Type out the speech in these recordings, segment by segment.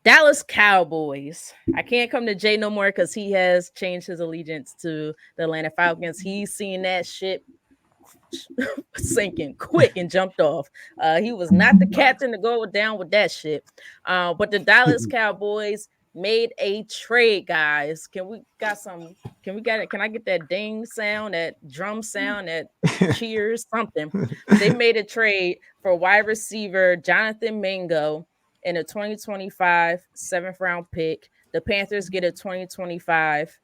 Dallas Cowboys. I can't come to Jay no more because he has changed his allegiance to the Atlanta Falcons. He's seen that ship sinking quick and jumped off. He was not the captain to go down with that shit. But the Dallas Cowboys made a trade, guys. Can we get it? Can I get that ding sound, that drum sound, that cheers, something? They made a trade for wide receiver Jonathan Mingo in a 2025 seventh round pick. The Panthers get a 2025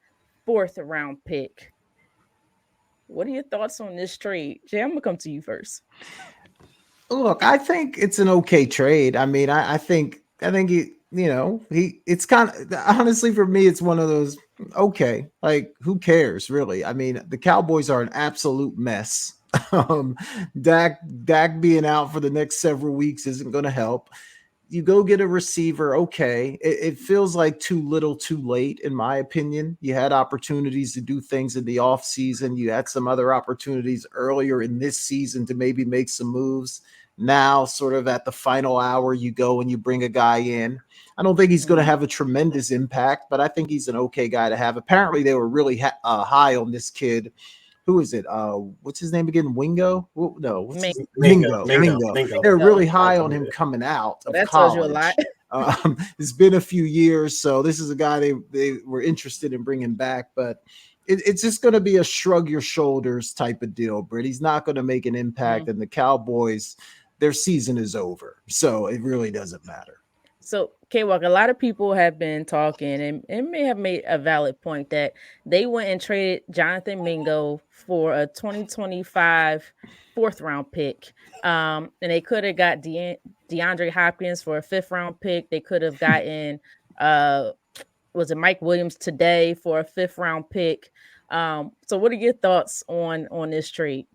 fourth round pick. What are your thoughts on this trade? Jay, I'm gonna come to you first. Look, I think it's an okay trade. I mean, I think it's kind of, honestly, for me, it's one of those, okay, like, who cares really? I mean, the Cowboys are an absolute mess. Um, Dak being out for the next several weeks isn't going to help. You go get a receiver, okay. It feels like too little too late, in my opinion. You had opportunities to do things in the offseason. You had some other opportunities earlier in this season to maybe make some moves. Now, sort of at the final hour, you go and you bring a guy in. I don't think he's going to have a tremendous impact, but I think he's an okay guy to have. Apparently, they were really high on this kid. Who is it? What's his name again? Wingo? No, what's his Mingo, Mingo? Mingo, Mingo. Mingo. They're Mingo. really high on him coming out Well, of that tells you a lot. college. It's been a few years, so this is a guy they were interested in bringing back, but it's just going to be a shrug your shoulders type of deal, Britt. He's not going to make an impact, and the Cowboys, their season is over, so it really doesn't matter. So, K-Walk, a lot of people have been talking and may have made a valid point that they went and traded Jonathan Mingo for a 2025 fourth round pick. And they could have got DeAndre Hopkins for a fifth round pick. They could have gotten, uh, was it Mike Williams today for a fifth round pick? So, what are your thoughts on this trade?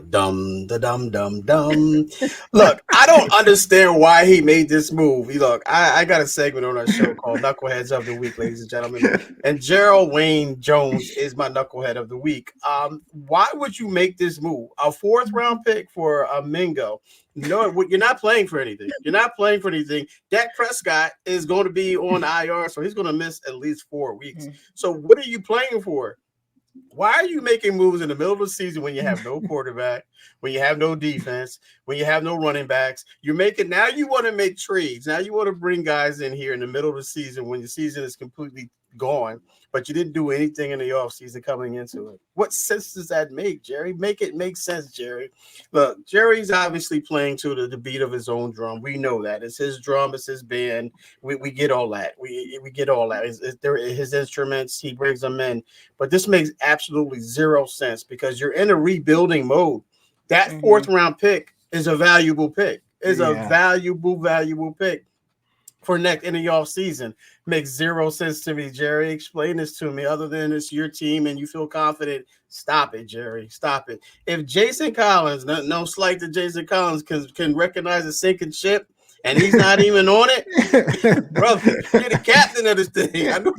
Dum. Look, I don't understand why he made this move. Look, I got a segment on our show called Knuckleheads of the Week, ladies and gentlemen, and Gerald Wayne Jones is my knucklehead of the week. Why would you make this move? A fourth round pick for a Mingo? No, you're not playing for anything. You're not playing for anything. Dak Prescott is going to be on IR, so he's going to miss at least 4 weeks. So what are you playing for? Why are you making moves in the middle of the season when you have no quarterback, when you have no defense, when you have no running backs? You're making, now you want to make trades. Now you want to bring guys in here in the middle of the season when the season is completely gone, but you didn't do anything in the offseason coming into it. What sense does that make, Jerry? Make it make sense, Jerry. Look, Jerry's obviously playing to the beat of his own drum. We know that. It's his drum, it's his band. We get all that. We get all that. His instruments, he brings them in. But this makes absolutely zero sense because you're in a rebuilding mode. That fourth round pick is a valuable pick. Is a valuable pick for next in the off season. Makes zero sense to me, Jerry. Explain this to me. Other than it's your team and you feel confident, stop it, Jerry. Stop it. If Jason Collins, no slight to Jason Collins, can recognize a sinking ship, and he's not even on it, brother. You're the captain of this thing. I know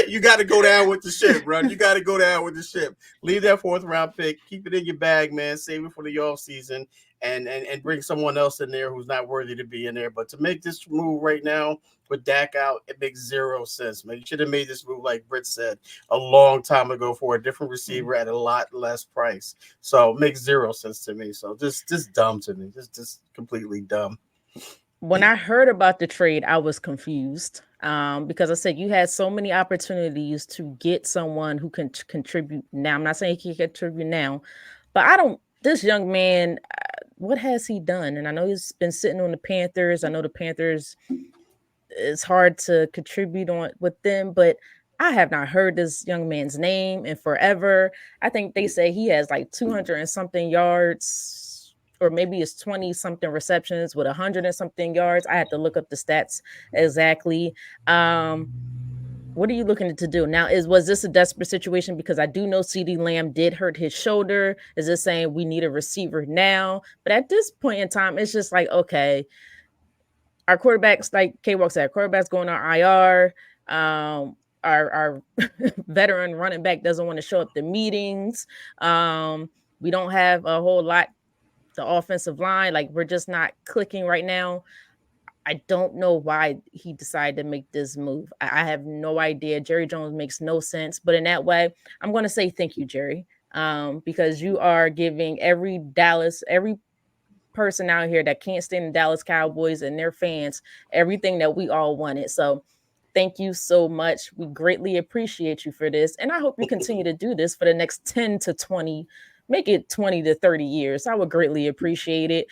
you got to go down with the ship, bro. You got to go down with the ship. Leave that fourth round pick. Keep it in your bag, man. Save it for the off season, and bring someone else in there who's not worthy to be in there. But to make this move right now with Dak out, it makes zero sense, man. You should have made this move, like Britt said, a long time ago for a different receiver at a lot less price. So it makes zero sense to me. So just dumb to me. Just completely dumb. When I heard about the trade, I was confused because I said you had so many opportunities to get someone who can contribute now. I'm not saying he can contribute now, but I don't. This young man, what has he done? And I know he's been sitting on the Panthers. I know the Panthers. It's hard to contribute on with them, but I have not heard this young man's name in forever. I think they say he has like 200 and something yards, or maybe it's 20 something receptions with 100 and something yards. I had to look up the stats exactly. What are you looking to do now? Was this a desperate situation? Because I do know CeeDee Lamb did hurt his shoulder. Is this saying we need a receiver now? But at this point in time, it's just like, okay, our quarterbacks, like K-Walk said, quarterbacks going on IR. Our veteran running back doesn't want to show up to meetings. We don't have a whole lot. The offensive line, like, we're just not clicking right now. I don't know why he decided to make this move. I have no idea. Jerry Jones makes no sense. But in that way, I'm going to say thank you, Jerry, because you are giving every person out here that can't stand the Dallas Cowboys and their fans everything that we all wanted. So thank you so much. We greatly appreciate you for this. And I hope you continue to do this for the next 10 to 20, make it 20 to 30 years. I would greatly appreciate it.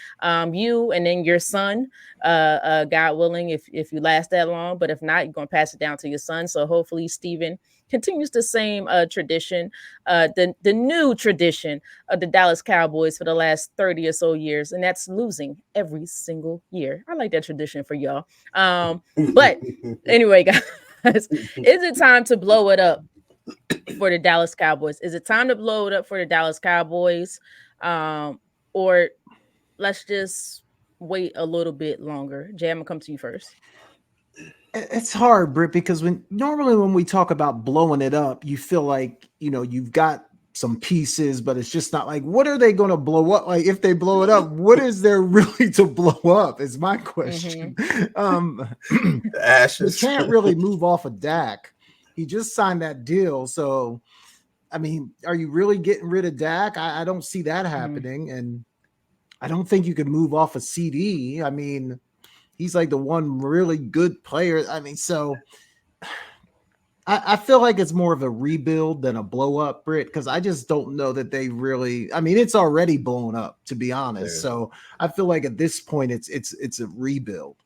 You and then your son, God willing, if you last that long. But if not, you're going to pass it down to your son. So hopefully, Stephen continues the same tradition, the new tradition of the Dallas Cowboys for the last 30 or so years, and that's losing every single year. I like that tradition for y'all. But anyway, guys, is it time to blow it up for the Dallas Cowboys? Is it time to blow it up for the Dallas Cowboys? Or let's just wait a little bit longer. Jay, I'm gonna come to you first. It's hard, Britt, because when we talk about blowing it up, you feel like you've got some pieces, but it's just not like what are they going to blow up? Like if they blow it up, what is there really to blow up? Is my question. Um, you Ashes. can't really move off of Dak. He just signed that deal, so I mean, are you really getting rid of Dak? I don't see that Mhm. happening, and I don't think you can move off a CD. I mean, he's like the one really good player. I mean, so I feel like it's more of a rebuild than a blow up, Brit, because I just don't know that they really. I mean, it's already blown up, to be honest. Yeah. So I feel like at this point, it's a rebuild.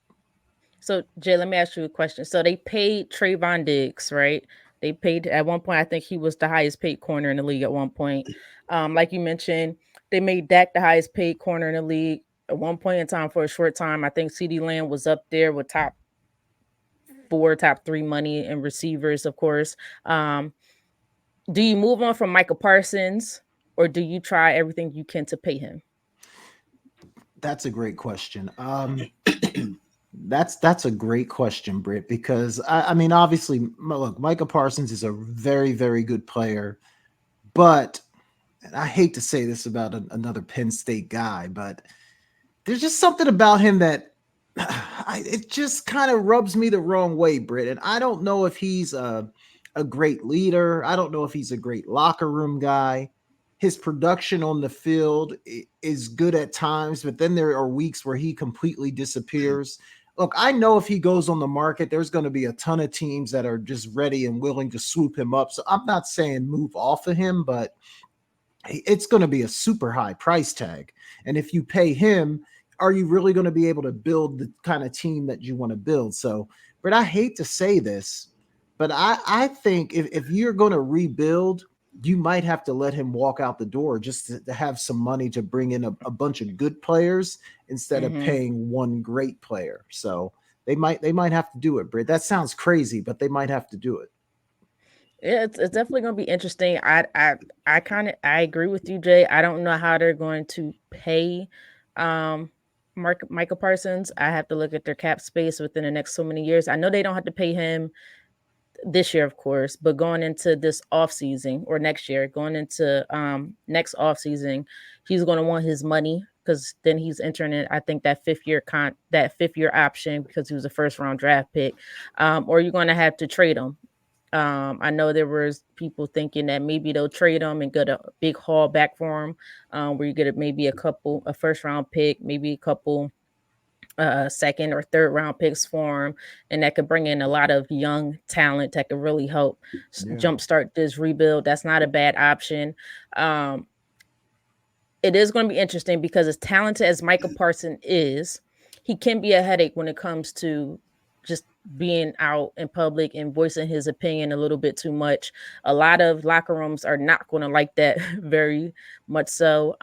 So, Jay, let me ask you a question. So they paid Trayvon Diggs, right? They paid at one point. I think he was the highest paid corner in the league at one point. Like you mentioned, they made Dak the highest paid corner in the league at one point in time for a short time. I think CD Lamb was up there with top four, top three money and receivers, of course. Um, do you move on from Michael Parsons, or do you try everything you can to pay him? That's a great question. That's a great question, Britt, because I mean, obviously, look, Micah Parsons is a very, very good player, but and I hate to say this about another Penn State guy, but there's just something about him that it just kind of rubs me the wrong way, Britt. And I don't know if he's a great leader. I don't know if he's a great locker room guy. His production on the field is good at times, but then there are weeks where he completely disappears. Look, I know if he goes on the market, there's going to be a ton of teams that are just ready and willing to swoop him up. So I'm not saying move off of him, but it's going to be a super high price tag. And if you pay him, are you really going to be able to build the kind of team that you want to build? So, but I hate to say this, but I think if you're going to rebuild, you might have to let him walk out the door just to have some money to bring in a bunch of good players instead of Mm-hmm. paying one great player. So they might have to do it, Britt. That sounds crazy, but they might have to do it. Yeah, it's definitely gonna be interesting. I kind of I agree with you, Jay. I don't know how they're going to pay um Michael Parsons. I have to look at their cap space within the next so many years. I know they don't have to pay him this year, of course, but going into this off season or next year, going into next off season, he's gonna want his money because then he's entering it. I think that fifth year option because he was a first round draft pick, or you're gonna have to trade him. I know there was people thinking that maybe they'll trade him and get a big haul back for him, where you get maybe a first round pick, maybe a couple second or third round picks for him, and that could bring in a lot of young talent that could really help Yeah. jumpstart this rebuild. That's not a bad option. Um, it is going to be interesting because as talented as Michael Parson is, he can be a headache when it comes to just being out in public and voicing his opinion a little bit too much. A lot of locker rooms are not going to like that very much so.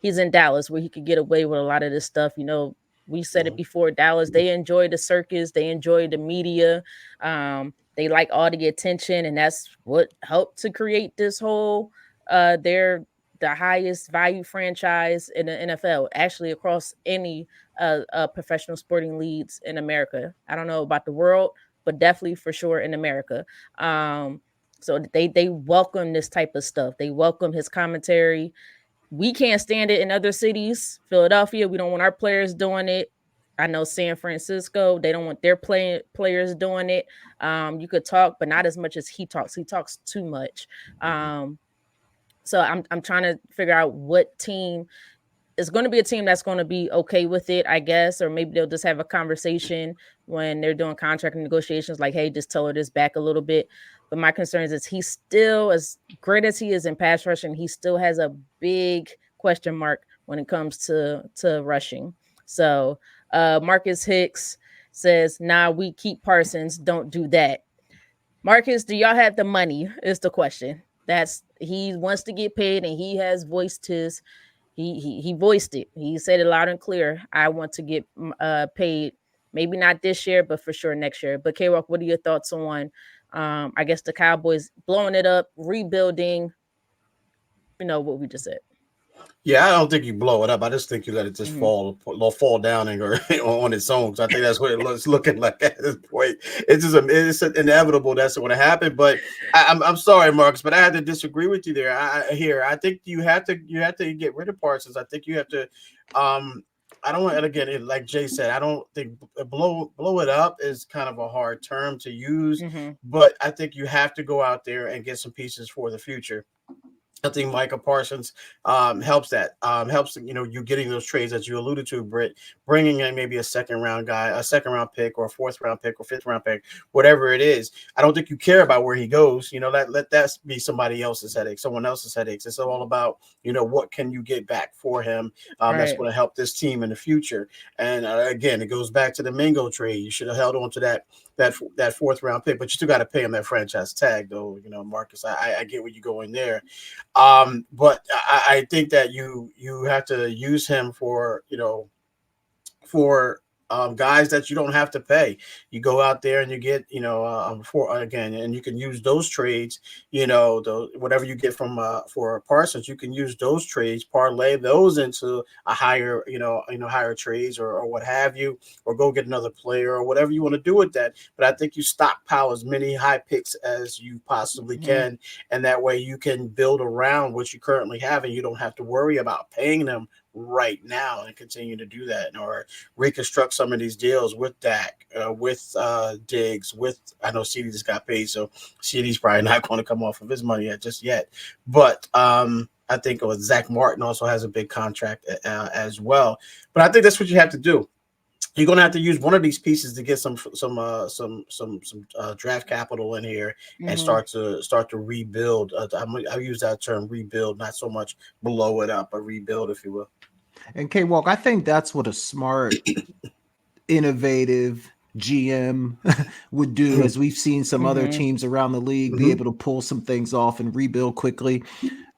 He's in Dallas where he could get away with a lot of this stuff. You know, we said it before, Dallas, they enjoy the circus, they enjoy the media. They like all the attention, and that's what helped to create this whole their the highest value franchise in the NFL, actually across any professional sporting leagues in America. I don't know about the world, but definitely for sure in America. Um, so they welcome this type of stuff. They welcome his commentary. We can't stand it in other cities. Philadelphia, we don't want our players doing it. I know San Francisco, they don't want their players doing it. You could talk, but not as much as he talks. He talks too much. Um, so I'm trying to figure out what team is going to be a team that's going to be okay with it, I guess, or maybe they'll just have a conversation when they're doing contract negotiations, like, hey, just tell her this back a little bit. But my concern is he still, as great as he is in pass rushing, he still has a big question mark when it comes to rushing. So Marcus Hicks says, nah, we keep Parsons, don't do that. Marcus, do y'all have the money? Is the question. That's he wants to get paid, and he has voiced his he voiced it. He said it loud and clear. I want to get paid. Maybe not this year, but for sure next year. But K Rock, what are your thoughts on? I guess the Cowboys blowing it up, rebuilding. You know what we just said. Yeah, I don't think you blow it up. I just think you let it just Hmm. fall down and go on its own. Because I think that's what it looks looking like at this point. It's inevitable that's going to happen. But I'm sorry, Marcus, but I had to disagree with you there. I think you have to get rid of Parsons. I think you have to. Um, I don't want, and again, like Jay said, I don't think blow it up is kind of a hard term to use. Hmm. But I think you have to go out there and get some pieces for the future. I think Micah Parsons helps that. Helps you getting those trades that you alluded to, Britt, bringing in maybe a second round guy, a second round pick, or a fourth round pick, or fifth round pick, whatever it is. I don't think you care about where he goes. Let that be somebody else's headache, someone else's headaches. It's all about what can you get back for him. That's Right. going to help this team in the future. And again, it goes back to the Mingo trade. You should have held on to that fourth round pick, but you still got to pay him that franchise tag, though. Marcus, I get where you're going there. But I think that you have to use him for guys that you don't have to pay. You go out there and you get, for again, and you can use those trades, whatever you get from for Parsons, you can use those trades, parlay those into a higher, higher trades or what have you, or go get another player or whatever you want to do with that. But I think you stockpile as many high picks as you possibly Hmm. can, and that way you can build around what you currently have, and you don't have to worry about paying them right now and continue to do that, or reconstruct some of these deals with Dak, with Diggs, with I know CD just got paid, so CD's probably not going to come off of his money just yet. But I think Zach Martin also has a big contract as well. But I think that's what you have to do. You're going to have to use one of these pieces to get some draft capital in here and Hmm. start to rebuild. I use that term rebuild, not so much blow it up, but rebuild, if you will. And K Walk, I think that's what a smart, innovative GM would do, as we've seen some other Hmm. teams around the league be Mm-hmm. able to pull some things off and rebuild quickly.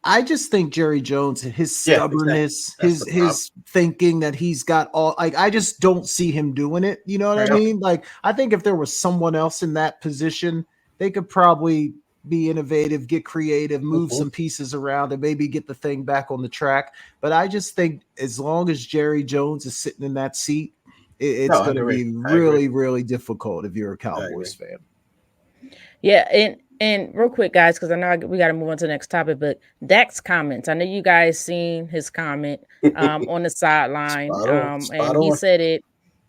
I just think Jerry Jones, his Yeah, exactly. stubbornness, That's the problem. his thinking that he's got all, like, I just don't see him doing it. You know what I Right. Yep. mean? Like, I think if there was someone else in that position, they could probably be innovative, get creative, move Mhm. some pieces around, and maybe get the thing back on the track. But I just think as long as Jerry Jones is sitting in that seat, it's No, I going to agree. be I agree. really, really difficult if you're a I agree. Cowboys fan. Yeah, and real quick, guys, because I know we got to move on to the next topic. But Dak's comments, I know you guys seen his comment on the sideline, Spot on. and Spot on.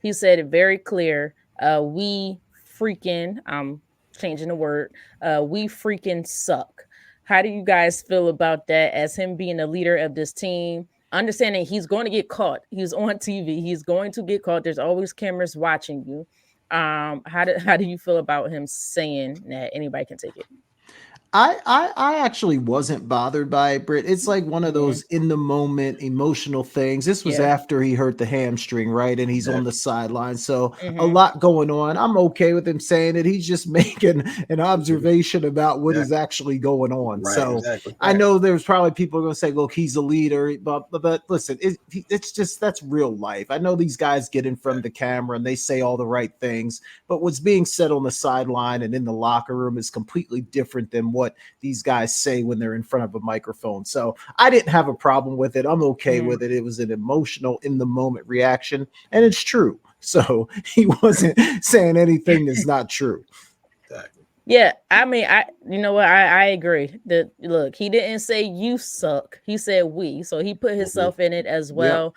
he said it very clear. We freaking changing the word. We freaking suck. How do you guys feel about that? As him being the leader of this team, understanding he's going to get caught. He's on TV. He's going to get caught. There's always cameras watching you. How do you feel about him saying that anybody can take it? I actually wasn't bothered by it, Britt. It's like one of Hmm. those in the moment emotional things. This was Yeah. after he hurt the hamstring, right? And he's on the Exactly. sideline. So a Hmm. lot going on. I'm okay with him saying it. He's just making an Mhm. observation about what is Exactly. actually going on. Right. So Exactly. I Right. know there's probably people going to say, look, he's a leader, but listen, it's just that's real life. I know these guys get in front of the camera and they say all the right things, but what's being said on the sideline and in the locker room is completely different than what these guys say when they're in front of a microphone. So I didn't have a problem with it. I'm okay Hmm. with it. It was an emotional, in the moment reaction, and it's true. So he wasn't saying anything that's not true. Exactly. Yeah, I mean, you know what, I agree. That look, he didn't say you suck. He said we. So he put Hmm. himself in it as Yep. well.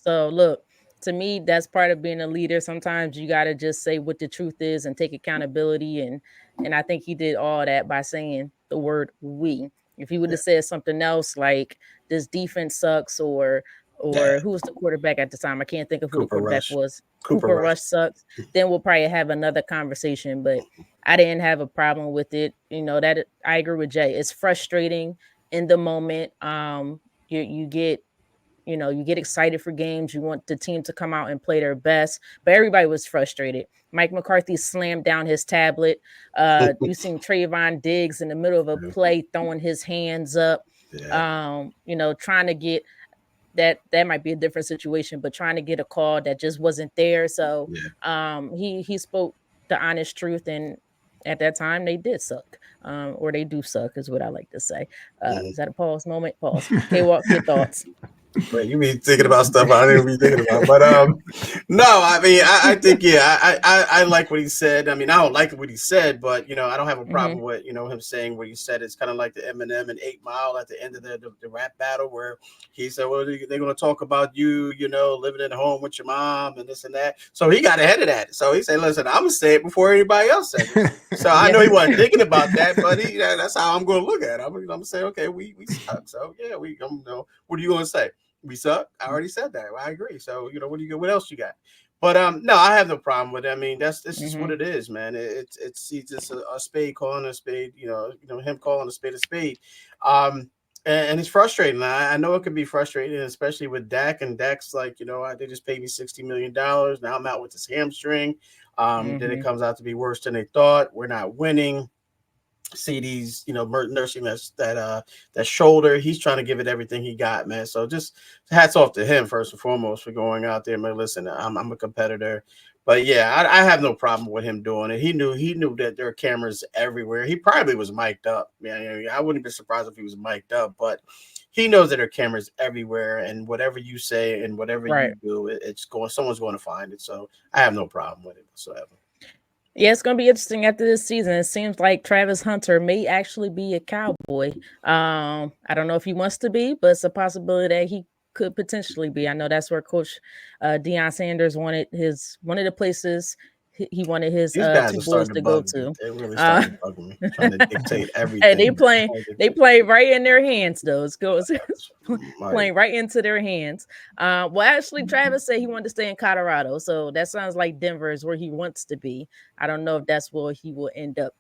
So look. to me, that's part of being a leader. Sometimes you got to just say what the truth is and take accountability. And I think he did all that by saying the word "we." If he would Yeah, have said something else like "this defense sucks" yeah. or who was the quarterback at the time? I can't think of who the Cooper quarterback Rush. was. Cooper Cooper Rush. Rush sucks. Then we'll probably have another conversation. But I didn't have a problem with it. That I agree with Jay. It's frustrating in the moment. You get you get excited for games. You want the team to come out and play their best, but everybody was frustrated. Mike McCarthy slammed down his tablet. You seen Trayvon Diggs in the middle of a play throwing his hands up. Yeah, Trying to get that might be a different situation, but trying to get a call that just wasn't there. So yeah. he spoke the honest truth, and at that time they did suck, or they do suck, is what I like to say. Mhm. Is that a pause moment? Pause. K Walk, your thoughts. But you be thinking about stuff I didn't be thinking about. But no, I mean, I think yeah, I like what he said. I mean, I don't like what he said, but I don't have a Hmm. problem with him saying what he said. It's kind of like the Eminem and 8 Mile at the end of the rap battle where he said, "Well, they're going to talk about you, living at home with your mom and this and that." So he got ahead of that. So he said, "Listen, I'm gonna say it before anybody else says it." So I Yeah. know he wasn't thinking about that, but that's how I'm going to look at it. I'm gonna say, okay, we suck. So yeah, what are you going to say? We suck. I already said that. Well, I agree. So what else you got? But no, I have no problem with it. I mean, that's just what Hmm. it is, man. It's just a spade calling a spade. Him calling a spade. Um, and it's frustrating. I know it can be frustrating, especially with Dak. And Dak's like, they just paid me $60 million. Now I'm out with this hamstring. Then it Hmm. comes out to be worse than they thought. We're not winning. CD's, nursing that shoulder. He's trying to give it everything he got, man. So just hats off to him first and foremost for going out there. Man, listen, I'm a competitor, but yeah, I have no problem with him doing it. He knew that there are cameras everywhere. He probably was mic'd up. Man, I wouldn't be surprised if he was mic'd up, but he knows that there are cameras everywhere, and whatever you say and whatever Right. you do, it's going. Someone's going to find it. So I have no problem with it whatsoever. Yeah, it's gonna be interesting after this season. It seems like Travis Hunter may actually be a Cowboy. I don't know if he wants to be, but it's a possibility that he could potentially be. I know that's where Coach Deion Sanders wanted his one of the places he wanted his These guys two are boys starting to to go bug me. to. They're really Uh, starting to bug me, trying to dictate hey, everything. they playing Trying to they dictate play right in their hands though. It's goes like playing right into their hands. Well, actually, Travis said he wanted to stay in Colorado, so that sounds like Denver is where he wants to be. I don't know if that's where he will end up